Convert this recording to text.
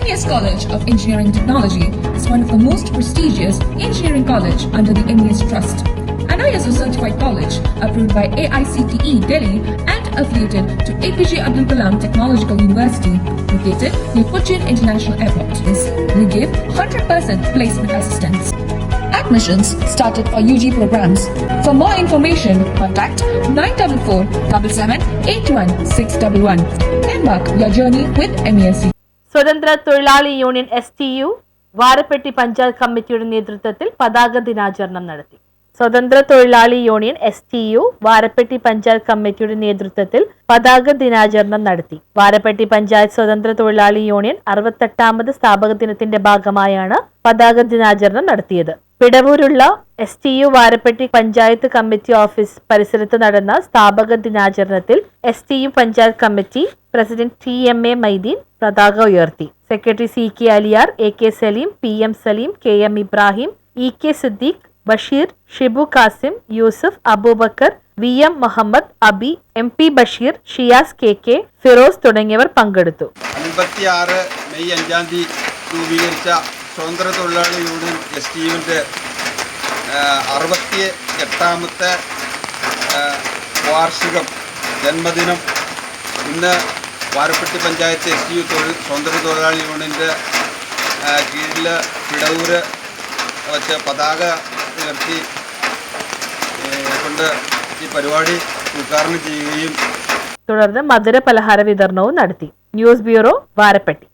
MES College of Engineering Technology is one of the most prestigious engineering college under the MES Trust. An ISO certified college approved by AICTE Delhi and affiliated to APJ Abdul Kalam Technological University located near Cochin International Airport. We give 100% placement assistance. Admissions started for UG programs. For more information, contact 944-77-81-611. Embark your journey with MESC. സ്വതന്ത്ര തൊഴിലാളി union STU Varappetty panchayat കമ്മിറ്റിയുടെ നേതൃത്വത്തിൽ പതാക ദിനാചരണം നടത്തി. സ്വതന്ത്ര തൊഴിലാളി union STU Varappetty panchayat കമ്മിറ്റിയുടെ നേതൃത്വത്തിൽ പതാക ദിനാചരണം നടത്തി. വാരപ്പെട്ടി പഞ്ചായത്ത് സ്വതന്ത്ര തൊഴിലാളി യൂണിയൻ 68ാമത് സ്ഥാപക ദിനത്തിന്റെ ഭാഗമായാണ് പതാക ദിനാചരണം നടത്തിയത്. പിടവൂരുള്ള STU Varappetty panchayat committee office പരിസരത്ത് നടന്ന സ്ഥാപക ദിനാചരണത്തിൽ STU panchayat committee president TMA Maideen പതാക ഉയർത്തി. Secretary CK Aliyar, AK Saleem, PM Saleem, KM Ibrahim, EK Siddique, Basheer, Shibu Kasim, Yusuf, Aboobacker, VM Muhammad, Abi, MP Basheer, Shiyas KK, Firoz തുടങ്ങിയവർ പങ്കെടുത്തു. 56 മെയ് 5-ാം തീയതി രൂപീകരിച്ച സ്വതന്ത്ര തൊഴിലാളി യൂണിയൻ STUവിൻ്റെ 68ാമത്തെ വാർഷികം ജന്മദിനം ഇന്ന് വാരപ്പെട്ടി പഞ്ചായത്ത് STU സ്വതന്ത്ര തൊഴിലാളി യൂണിയൻ്റെ കീഴിൽ പിടവൂര് വച്ച് പതാക ഉയർത്തി കൊണ്ട് ഈ പരിപാടി ഉദ്ഘാടനം ചെയ്യുകയും തുടർന്ന് മധുര പലഹാര വിതരണവും നടത്തി. News bureau, Varappetty.